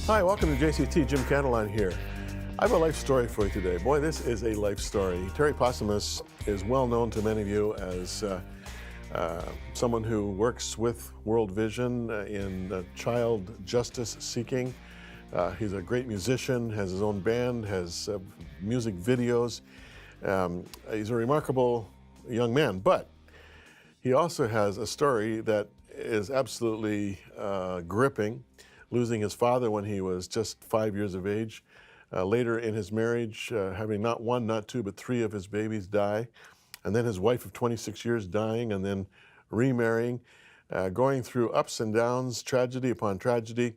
Hi, welcome to JCT. Jim Cantelon here. I have a life story for you today. Boy, this is a life story. Terry Posthumus is well known to many of you as someone who works with World Vision in child justice seeking. He's a great musician, has his own band, has music videos. He's a remarkable young man, but he also has a story that is absolutely gripping, losing his father when he was just 5 years of age. Later in his marriage, having not one, not two, but three of his babies die. And then his wife of 26 years dying, and then remarrying, going through ups and downs, tragedy upon tragedy,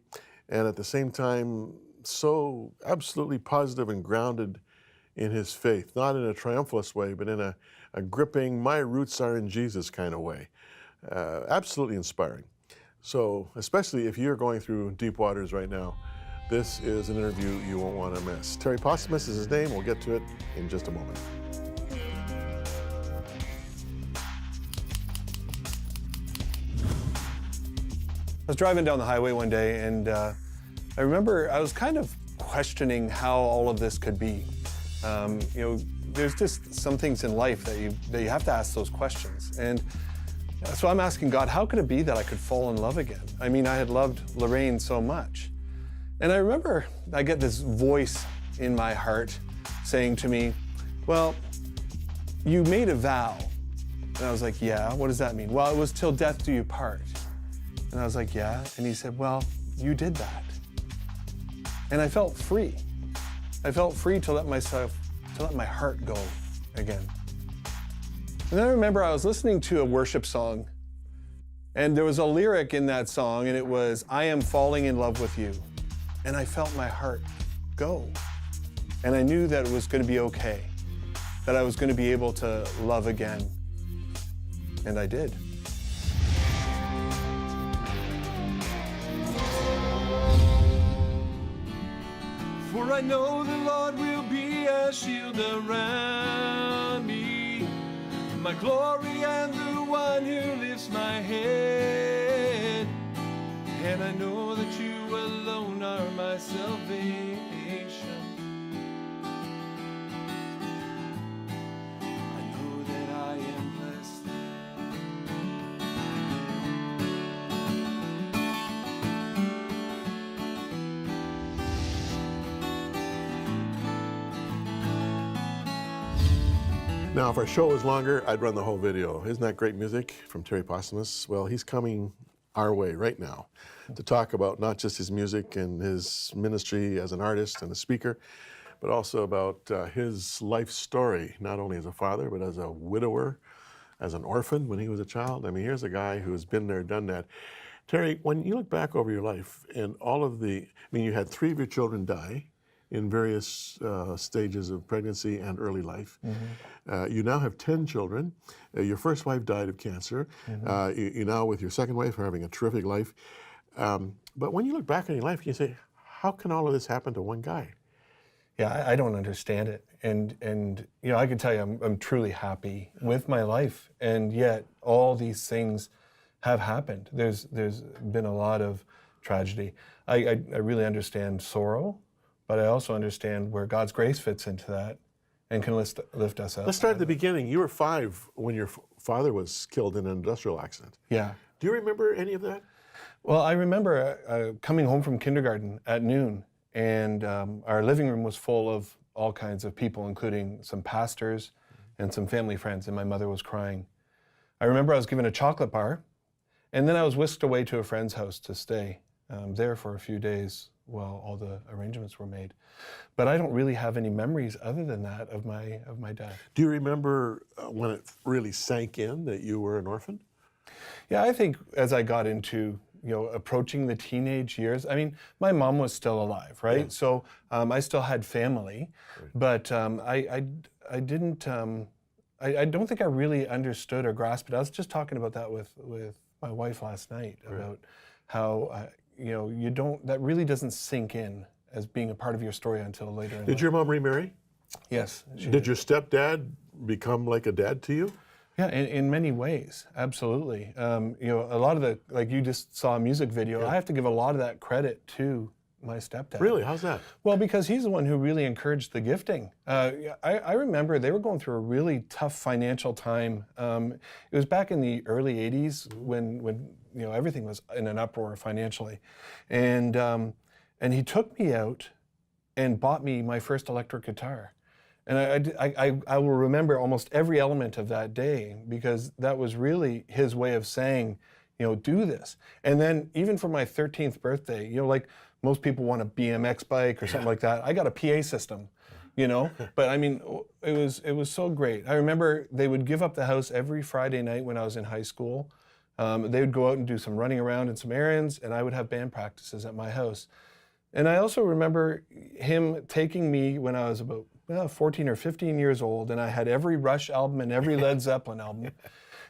and at the same time, so absolutely positive and grounded in his faith, not in a triumphalist way, but in a gripping, my roots are in Jesus kind of way. Absolutely inspiring. So, especially if you're going through deep waters right now, this is an interview you won't want to miss. Terry Posthumus is his name. We'll get to it in just a moment. I was driving down the highway one day, and I remember I was kind of questioning how all of this could be. There's just some things in life that you have to ask those questions. And so I'm asking God, how could it be that I could fall in love again? I mean, I had loved Lorraine so much. And I remember I get this voice in my heart saying to me, well, you made a vow. And I was like, yeah, what does that mean? Well, it was till death do you part. And I was like, yeah. And he said, well, you did that. And I felt free. I felt free to let my heart go again. And then I remember I was listening to a worship song, and there was a lyric in that song, and it was, I am falling in love with you. And I felt my heart go. And I knew that it was going to be okay, that I was going to be able to love again. And I did. For I know the Lord will be a shield around me, my glory and the one who lifts my head. And I know that you alone are my salvation. I know that I am blessed. Now, if our show was longer, I'd run the whole video. Isn't that great music from Terry Posthumus? Well, he's coming our way right now to talk about not just his music and his ministry as an artist and a speaker, but also about his life story, not only as a father, but as a widower, as an orphan when he was a child. I mean, here's a guy who's been there, done that. Terry, when you look back over your life and all of you had three of your children die in various stages of pregnancy and early life. Mm-hmm. You now have 10 children. Your first wife died of cancer. Mm-hmm. You now, with your second wife, are having a terrific life. But when you look back on your life, you say, how can all of this happen to one guy? Yeah, I don't understand it. And I can tell you I'm truly happy with my life. And yet all these things have happened. There's been a lot of tragedy. I really understand sorrow, but I also understand where God's grace fits into that and can lift us up. Let's start at the beginning. You were 5 when your father was killed in an industrial accident. Yeah. Do you remember any of that? Well, I remember coming home from kindergarten at noon, and our living room was full of all kinds of people, including some pastors and some family friends, and my mother was crying. I remember I was given a chocolate bar, and then I was whisked away to a friend's house to stay there for a few days while all the arrangements were made. But I don't really have any memories other than that of my dad. Do you remember when it really sank in that you were an orphan? Yeah, I think as I got into approaching the teenage years, I mean, my mom was still alive, right? Yeah. So I still had family, right. But I didn't. I don't think I really understood or grasped it. I was just talking about that with my wife last night, right. About how that really doesn't sink in as being a part of your story until later in life. Did your mom remarry? Yes. Did your stepdad become like a dad to you? Yeah, in many ways, absolutely. A lot of like you just saw a music video. Yeah. I have to give a lot of that credit to my stepdad. Really? How's that? Well, because he's the one who really encouraged the gifting. I remember they were going through a really tough financial time. It was back in the early '80s when everything was in an uproar financially, and he took me out and bought me my first electric guitar. And I will remember almost every element of that day, because that was really his way of saying, do this. And then even for my 13th birthday, like most people want a BMX bike or something like that, I got a PA system, But I mean, it was so great. I remember they would give up the house every Friday night when I was in high school. They would go out and do some running around and some errands, and I would have band practices at my house. And I also remember him taking me when I was about 14 or 15 years old, and I had every Rush album and every Led Zeppelin album.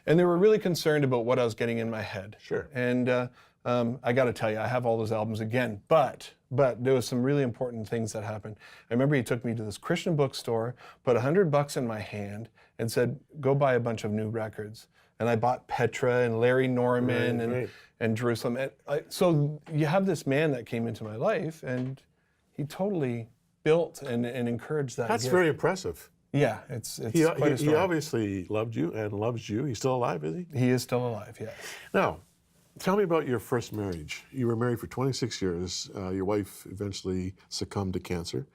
And they were really concerned about what I was getting in my head. Sure. And I got to tell you, I have all those albums again, but there was some really important things that happened. I remember he took me to this Christian bookstore, put $100 in my hand, and said, go buy a bunch of new records. And I bought Petra and Larry Norman and Jerusalem. And so you have this man that came into my life, and he totally built and encouraged that. That's gift. very impressive. Yeah, it's quite a story. He obviously loved you and loves you. He's still alive, is he? He is still alive, yes. Now, tell me about your first marriage. You were married for 26 years. Your wife eventually succumbed to cancer.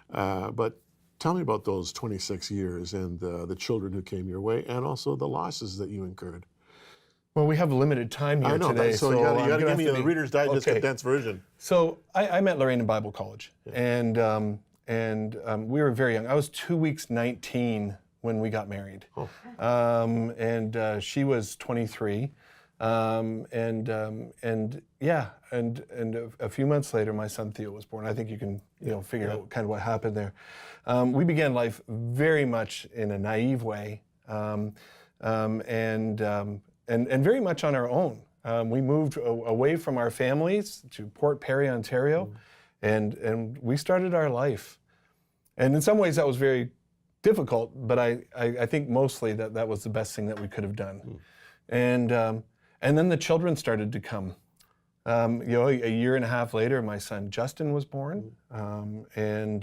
But tell me about those 26 years and the children who came your way, and also the losses that you incurred. Well, we have limited time here today. So you got to give me the Reader's Digest condensed version. So I met Lorraine in Bible college, and we were very young. I was 2 weeks 19 when we got married, and she was 23, and a few months later, my son Theo was born. I think you can figure out kind of what happened there. We began life very much in a naive way, and very much on our own. We moved away from our families to Port Perry, Ontario, and we started our life. And in some ways that was very difficult, but I think mostly that was the best thing that we could have done. And then the children started to come. A year and a half later, my son Justin was born, and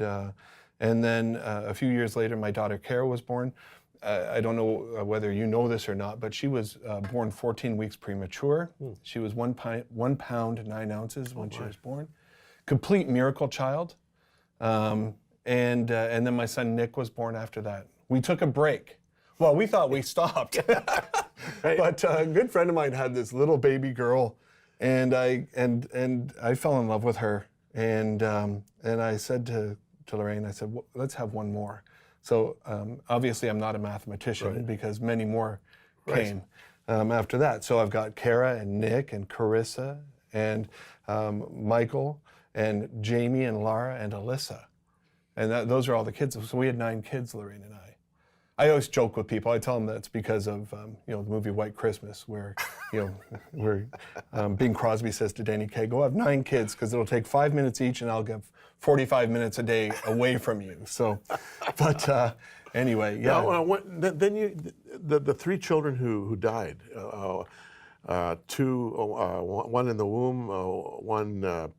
then a few years later, my daughter Kara was born. I don't know whether you know this or not, but she was born 14 weeks premature. She was 1 pound 9 ounces when she was born. Complete miracle child. And then my son Nick was born after that. We took a break. Well, we thought we stopped, but a good friend of mine had this little baby girl, and I fell in love with her. And I said to Lorraine, I said, well, let's have one more. So obviously I'm not a mathematician because many more came after that. So I've got Kara and Nick and Carissa and Michael and Jamie and Lara and Alyssa. And those are all the kids. So we had 9 kids, Lorraine and I. I always joke with people. I tell them that's because of the movie White Christmas, where where Bing Crosby says to Danny Kaye, "Go have 9 kids because it'll take 5 minutes each, and I'll give 45 minutes a day away from you." So, but anyway, yeah. Now, then the 3 children who died, 2, one in the womb, one.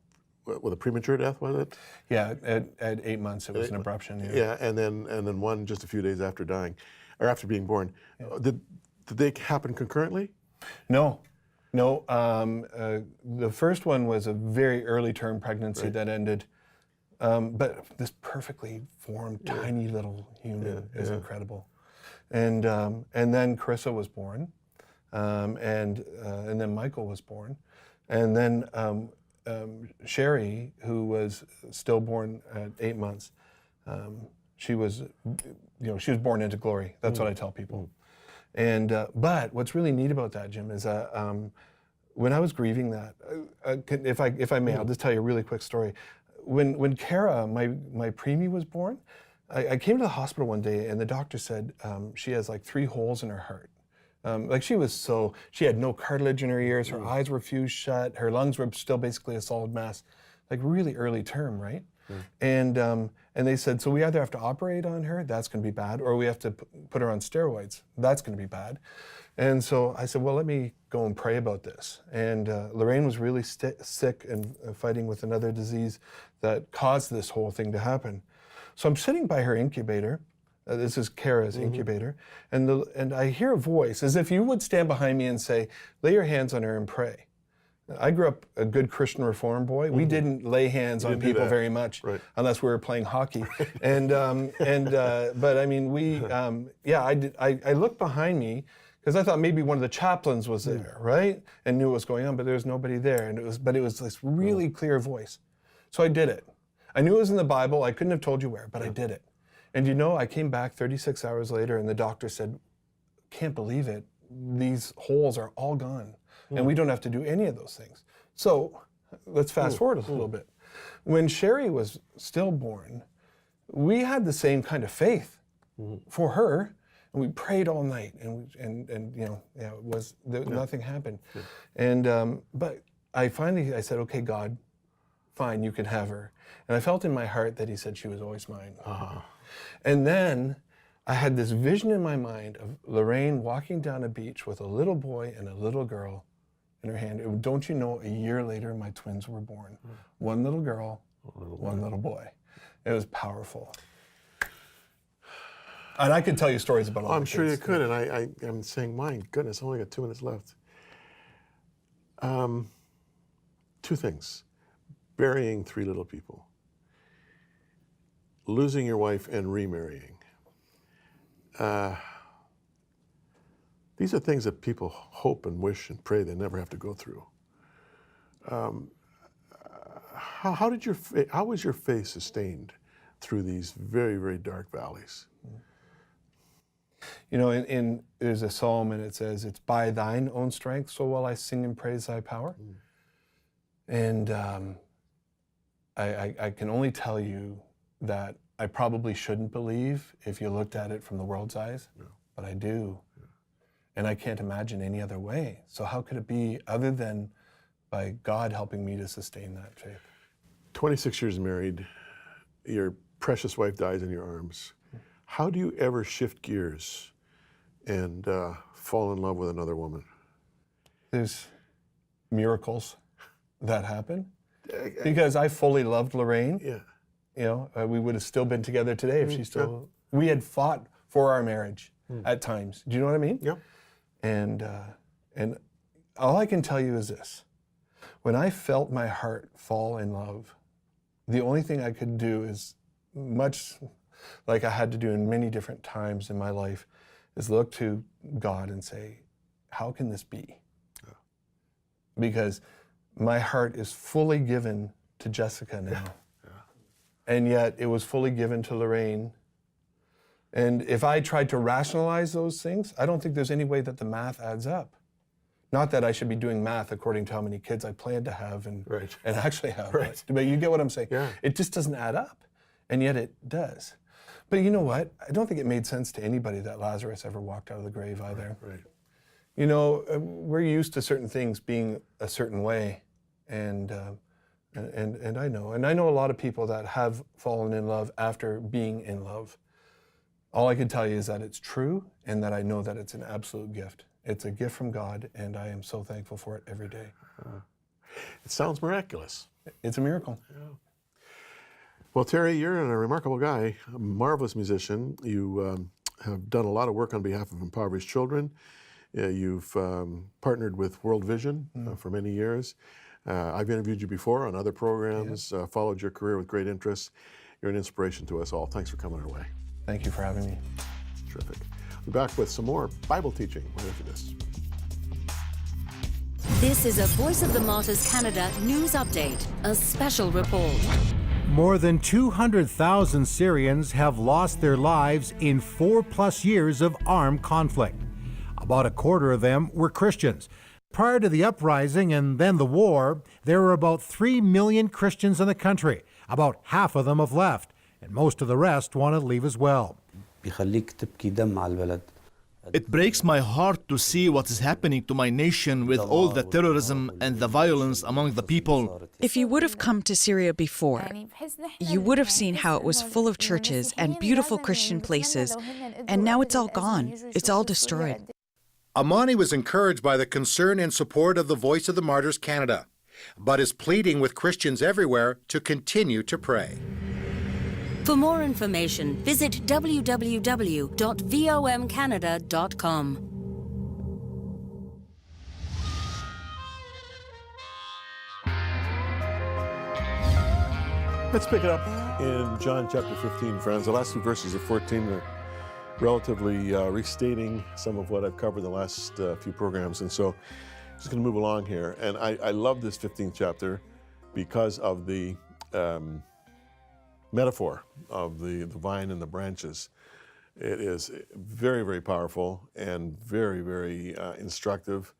With a premature death, was it? Yeah, at 8 months it was an abruption. Yeah, and then one just a few days after dying, or after being born. Yeah. Did they happen concurrently? No. The first one was a very early term pregnancy that ended, but this perfectly formed tiny little human is incredible. And then Carissa was born, and then Michael was born, and then. Sherry, who was stillborn at 8 months, she was born into glory. That's what I tell people. And but what's really neat about that, Jim, is when I was grieving that, if I may, I'll just tell you a really quick story. When Kara, my preemie, was born, I came to the hospital one day and the doctor said she has like 3 holes in her heart. She had no cartilage in her ears, her eyes were fused shut, her lungs were still basically a solid mass, like really early term, right? And And they said, so we either have to operate on her, that's going to be bad, or we have to put her on steroids, that's going to be bad. And so I said, well, let me go and pray about this. And Lorraine was really sick and fighting with another disease that caused this whole thing to happen. So I'm sitting by her incubator. This is Kara's incubator. And I hear a voice, as if you would stand behind me and say, lay your hands on her and pray. I grew up a good Christian Reform boy. We didn't lay hands on people very much, unless we were playing hockey. But I mean, I looked behind me because I thought maybe one of the chaplains was there, right? And knew what was going on, but there was nobody there. And it was this really clear voice. So I did it. I knew it was in the Bible. I couldn't have told you where, but I did it. And you know, I came back 36 hours later and the doctor said, can't believe it. These holes are all gone. And we don't have to do any of those things. So let's fast forward a little bit. When Sherry was stillborn, we had the same kind of faith for her, and we prayed all night, and you know, it was nothing happened. And but I said, okay, God, fine, you can have her. And I felt in my heart that He said she was always mine. And then I had this vision in my mind of Lorraine walking down a beach with a little boy and a little girl in her hand. Don't you know, a year later, my twins were born. One little girl, one little boy. It was powerful. And I could tell you stories about all I'm the sure you kids. could, and I'm saying, my goodness, I only got 2 minutes left. 2 things. Burying 3 little people. Losing your wife and remarrying. These are things that people hope and wish and pray they never have to go through. How was your faith sustained through these very, very dark valleys? You know, there's a psalm and it says, it's by thine own strength, so will I sing and praise thy power. And I can only tell you that I probably shouldn't believe if you looked at it from the world's eyes, but I do. And I can't imagine any other way. So how could it be other than by God helping me to sustain that faith? 26 years married, your precious wife dies in your arms. How do you ever shift gears and fall in love with another woman? There's miracles that happen. Because I fully loved Lorraine. Yeah. You know, we would have still been together today if she still... We had fought for our marriage at times. Do you know what I mean? Yeah. And all I can tell you is this. When I felt my heart fall in love, the only thing I could do is, much like I had to do in many different times in my life, is look to God and say, how can this be? Yeah. Because my heart is fully given to Jessica now. Yeah. And yet it was fully given to Lorraine. And if I tried to rationalize those things, I don't think there's any way that the math adds up. Not that I should be doing math according to how many kids I plan to have and actually have. Right. But you get what I'm saying? Yeah. It just doesn't add up. And yet it does. But you know what? I don't think it made sense to anybody that Lazarus ever walked out of the grave either. Right. You know, we're used to certain things being a certain way. And I know a lot of people that have fallen in love after being in love. All I can tell you is that it's true and that I know that it's an absolute gift. It's a gift from God, and I am so thankful for it every day. It sounds miraculous. It's a miracle. Yeah. Well, Terry, you're a remarkable guy, a marvelous musician. You have done a lot of work on behalf of impoverished children. You've partnered with World Vision for many years. I've interviewed you before on other programs, followed your career with great interest. You're an inspiration to us all. Thanks for coming our way. Thank you for having me. Terrific. We'll be back with some more Bible teaching right after this. This is a Voice of the Martyrs Canada news update, a special report. More than 200,000 Syrians have lost their lives in 4+ years of armed conflict. About a quarter of them were Christians. Prior to the uprising and then the war, there were about 3 million Christians in the country. About half of them have left, and most of the rest want to leave as well. بيخليك تبكي دم على البلد It breaks my heart to see what is happening to my nation with all the terrorism and the violence among the people. If you would have come to Syria before, you would have seen how it was full of churches and beautiful Christian places, and now it's all gone. It's all destroyed. Amani was encouraged by the concern and support of the Voice of the Martyrs Canada, but is pleading with Christians everywhere to continue to pray. For more information, visit www.vomcanada.com. Let's pick it up in John chapter 15, friends. The last two verses of 14 are relatively restating some of what I've covered the last few programs. And so I'm just going to move along here. And I love this 15th chapter because of the metaphor of the vine and the branches. It is very, very powerful and very, very instructive.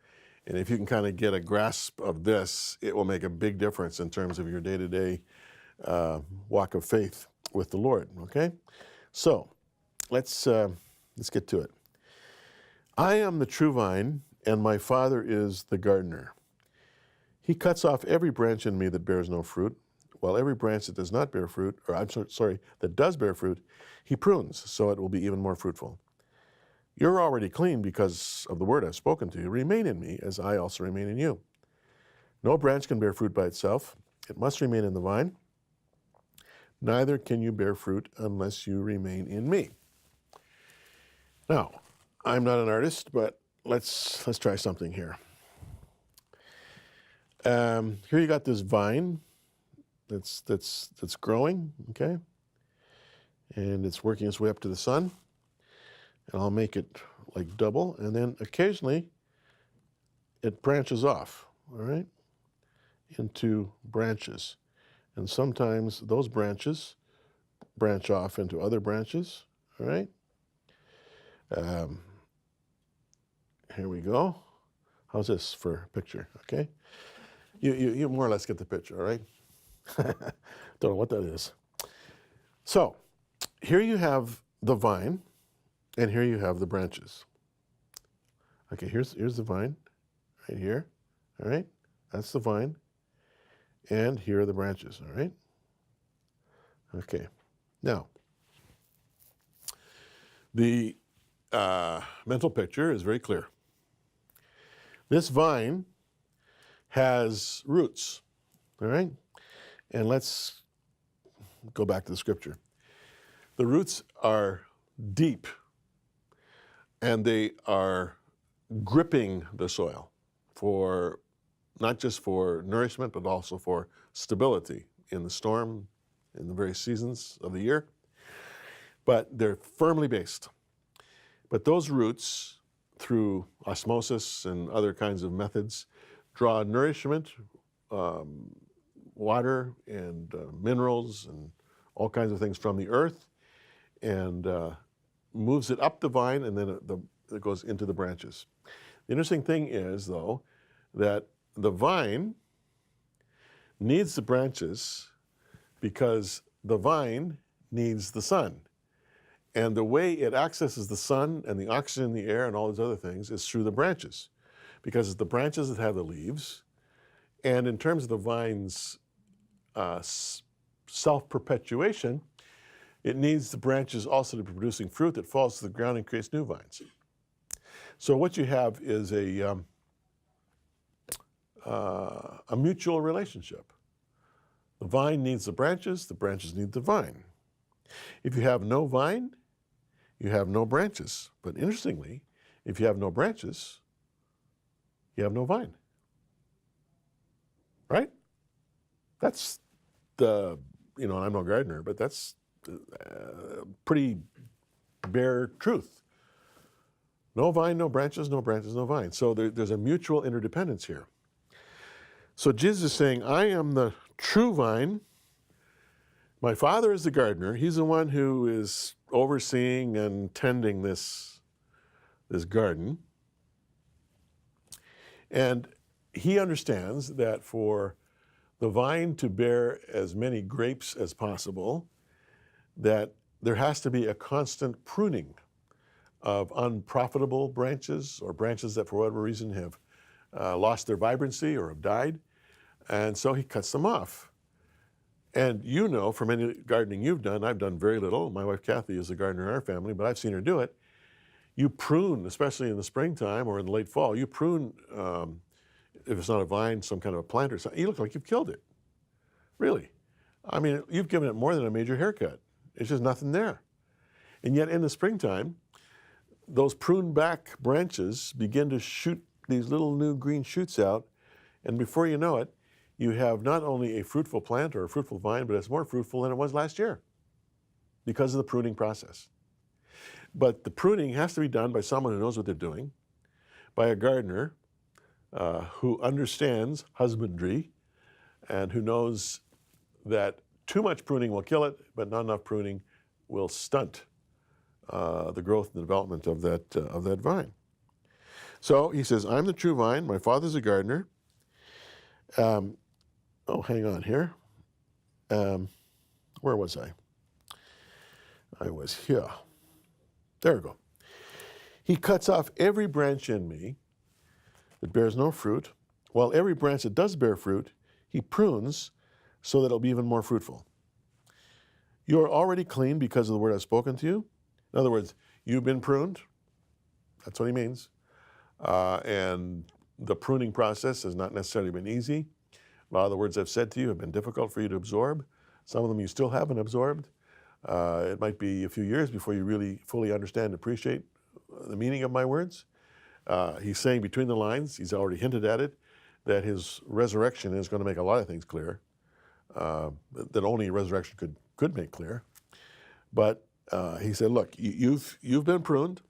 And if you can kind of get a grasp of this, it will make a big difference in terms of your day-to-day walk of faith with the Lord, okay? So, let's get to it. I am the true vine, and my Father is the gardener. He cuts off every branch in me that bears no fruit, while every branch that does not bear fruit, or that does bear fruit, he prunes, so it will be even more fruitful. You're already clean because of the word I've spoken to you. Remain in me, as I also remain in you. No branch can bear fruit by itself. It must remain in the vine. Neither can you bear fruit unless you remain in me. Now, I'm not an artist, but let's try something here. Here you got this vine that's growing, okay? And it's working its way up to the sun. And I'll make it like double, and then occasionally it branches off, all right, into branches. And sometimes those branches branch off into other branches, all right? Here we go. How's this for a picture, okay? You more or less get the picture, all right? Don't know what that is. So, here you have the vine, and here you have the branches. Okay, here's the vine, right here, all right? That's the vine. And here are the branches, all right? Okay, now, the mental picture is very clear. This vine has roots, all right? And let's go back to the scripture. The roots are deep, and they are gripping the soil for not just for nourishment, but also for stability in the storm, in the various seasons of the year. But they're firmly based. But those roots, through osmosis and other kinds of methods, draw nourishment, water and minerals and all kinds of things from the earth, and moves it up the vine, and then it goes into the branches. The interesting thing is, though, that the vine needs the branches because the vine needs the sun. And the way it accesses the sun and the oxygen in the air and all these other things is through the branches, because it's the branches that have the leaves. And in terms of the vine's self-perpetuation, it needs the branches also to be producing fruit that falls to the ground and creates new vines. So what you have is a mutual relationship. The vine needs the branches need the vine. If you have no vine, you have no branches. But interestingly, if you have no branches, you have no vine. Right? That's and I'm no gardener, but that's pretty bare truth. No vine, no branches, no branches, no vine. So there's a mutual interdependence here. So Jesus is saying, I am the true vine. My Father is the gardener. He's the one who is overseeing and tending this garden. And he understands that for the vine to bear as many grapes as possible, that there has to be a constant pruning of unprofitable branches or branches that for whatever reason have lost their vibrancy or have died. And so he cuts them off. And you know from any gardening you've done, I've done very little. My wife Kathy is a gardener in our family, but I've seen her do it. You prune, especially in the springtime or in the late fall, you prune, if it's not a vine, some kind of a plant or something, you look like you've killed it. Really. I mean, you've given it more than a major haircut. It's just nothing there. And yet in the springtime, those pruned back branches begin to shoot these little new green shoots out, and before you know it, you have not only a fruitful plant or a fruitful vine, but it's more fruitful than it was last year because of the pruning process. But the pruning has to be done by someone who knows what they're doing, by a gardener who understands husbandry and who knows that too much pruning will kill it, but not enough pruning will stunt the growth and development of that vine. So he says, I'm the true vine, my father's a gardener. Oh, hang on here. Where was I? I was here. There we go. He cuts off every branch in me that bears no fruit, while every branch that does bear fruit, he prunes so that it'll be even more fruitful. You are already clean because of the word I've spoken to you. In other words, you've been pruned. That's what he means. And the pruning process has not necessarily been easy. A lot of the words I've said to you have been difficult for you to absorb. Some of them you still haven't absorbed. It might be a few years before you really fully understand and appreciate the meaning of my words. He's saying between the lines, he's already hinted at it, that his resurrection is going to make a lot of things clear, that only resurrection could make clear. But he said, look, you've been pruned.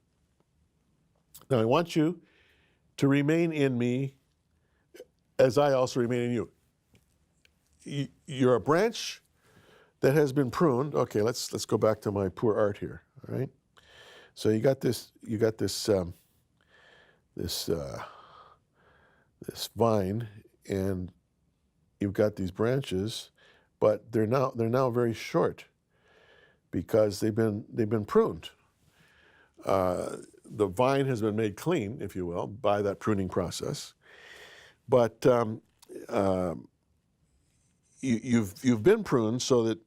Now I want you to remain in me as I also remain in you. You're a branch that has been pruned. Okay, let's go back to my poor art here. All right. So you got this vine, and you've got these branches, but they're now very short because they've been pruned. The vine has been made clean, if you will, by that pruning process, but you've been pruned so that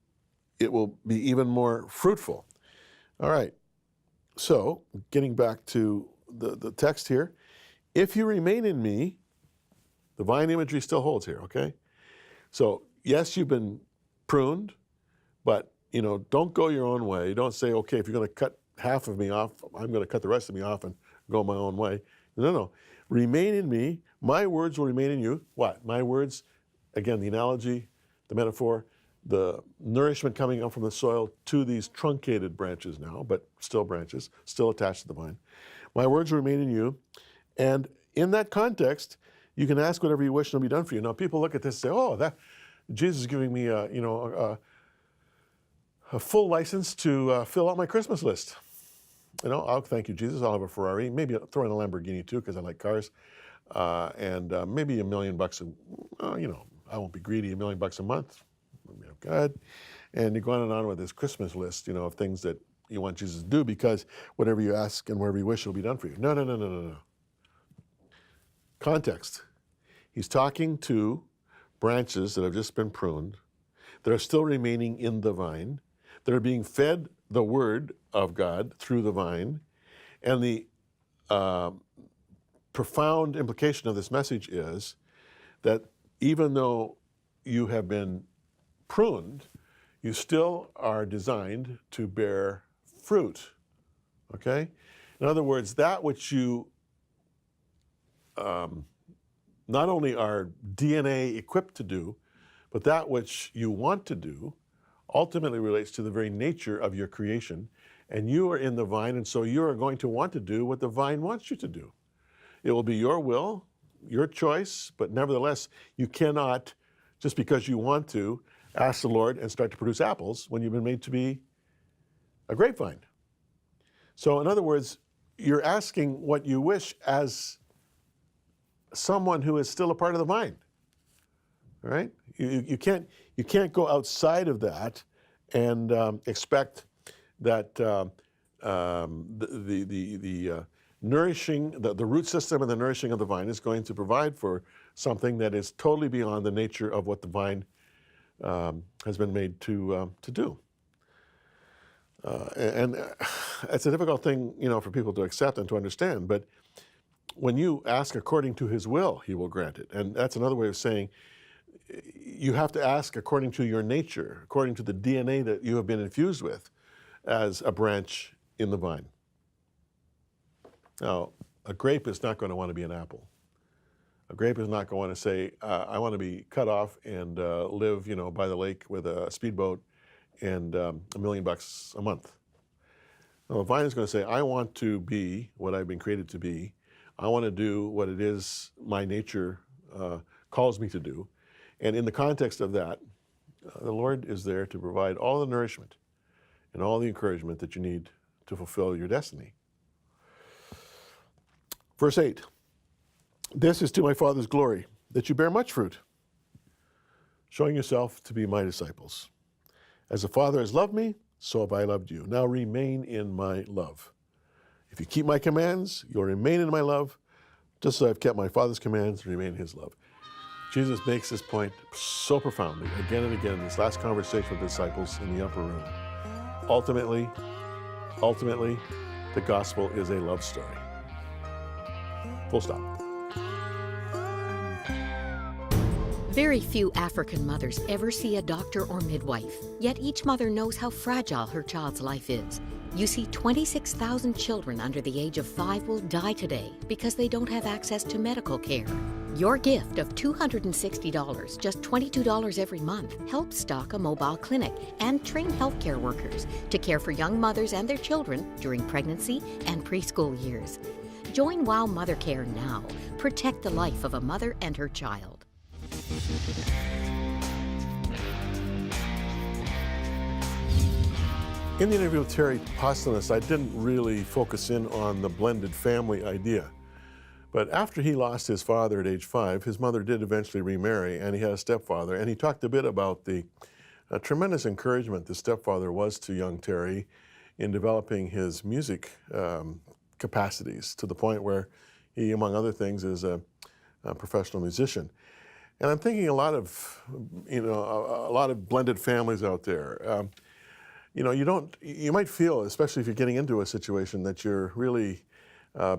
it will be even more fruitful. All right. So getting back to the text here, if you remain in me, the vine imagery still holds here. Okay. So yes, you've been pruned, but don't go your own way. Don't say, okay, if you're going to cut half of me off, I'm going to cut the rest of me off and go my own way. No. Remain in me. My words will remain in you. What? My words, again, the analogy, the metaphor, the nourishment coming up from the soil to these truncated branches now, but still branches, still attached to the vine. My words will remain in you. And in that context, you can ask whatever you wish and it'll be done for you. Now, people look at this and say, oh, that Jesus is giving me a full license to fill out my Christmas list. I'll thank you, Jesus. I'll have a Ferrari. Maybe I'll throw in a Lamborghini too, because I like cars. And maybe $1 million. I won't be greedy. $1 million a month. God. And you go on and on with this Christmas list, of things that you want Jesus to do, because whatever you ask and whatever you wish will be done for you. No. Context. He's talking to branches that have just been pruned, that are still remaining in the vine, that are being fed the word of God through the vine. And the profound implication of this message is that even though you have been pruned, you still are designed to bear fruit. Okay? In other words, that which you not only are DNA equipped to do, but that which you want to do ultimately relates to the very nature of your creation. And you are in the vine, and so you are going to want to do what the vine wants you to do. It will be your will, your choice, but nevertheless, you cannot, just because you want to, ask the Lord and start to produce apples when you've been made to be a grapevine. So in other words, you're asking what you wish as someone who is still a part of the vine. All right? You can't go outside of that and expect that nourishing, the root system and the nourishing of the vine is going to provide for something that is totally beyond the nature of what the vine has been made to do. And it's a difficult thing, for people to accept and to understand. But when you ask according to His will, He will grant it. And that's another way of saying you have to ask according to your nature, according to the DNA that you have been infused with as a branch in the vine. Now, a grape is not going to want to be an apple. A grape is not going to say, I want to be cut off and live, by the lake with a speedboat and $1 million a month. Now, the vine is going to say, I want to be what I've been created to be. I want to do what it is my nature calls me to do. And in the context of that, the Lord is there to provide all the nourishment and all the encouragement that you need to fulfill your destiny. Verse 8, this is to my Father's glory, that you bear much fruit, showing yourself to be my disciples. As the Father has loved me, so have I loved you. Now remain in my love. If you keep my commands, you'll remain in my love, just as I've kept my Father's commands and remain in His love. Jesus makes this point so profoundly, again and again, in this last conversation with the disciples in the upper room. Ultimately, the gospel is a love story. Full stop. Very few African mothers ever see a doctor or midwife, yet each mother knows how fragile her child's life is. You see, 26,000 children under the age of 5 will die today because they don't have access to medical care. Your gift of $260, just $22 every month, helps stock a mobile clinic and train healthcare workers to care for young mothers and their children during pregnancy and preschool years. Join WOW Mother Care now. Protect the life of a mother and her child. In the interview with Terry Postlemus, I didn't really focus in on the blended family idea. But after he lost his father at age 5, his mother did eventually remarry, and he had a stepfather. And he talked a bit about the tremendous encouragement the stepfather was to young Terry in developing his music capacities, to the point where he, among other things, is a professional musician. And I'm thinking a lot of blended families out there. You might feel, especially if you're getting into a situation, that you're really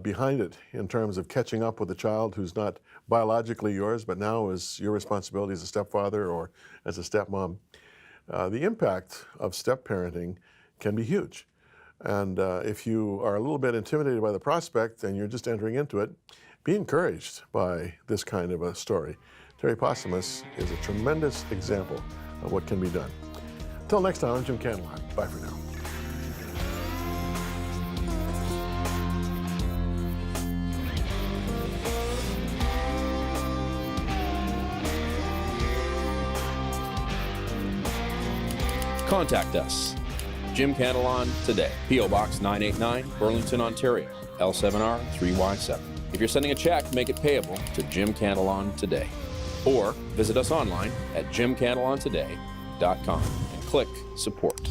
behind it in terms of catching up with a child who's not biologically yours, but now is your responsibility as a stepfather or as a stepmom. The impact of step-parenting can be huge. And if you are a little bit intimidated by the prospect and you're just entering into it, be encouraged by this kind of a story. Terry Postlemus is a tremendous example of what can be done. Until next time, I'm Jim Cantelon. Bye for now. Contact us. Jim Cantelon Today. P.O. Box 989, Burlington, Ontario. L7R 3Y7. If you're sending a check, make it payable to Jim Cantelon Today. Or visit us online at jimcantelontoday.com and click Support.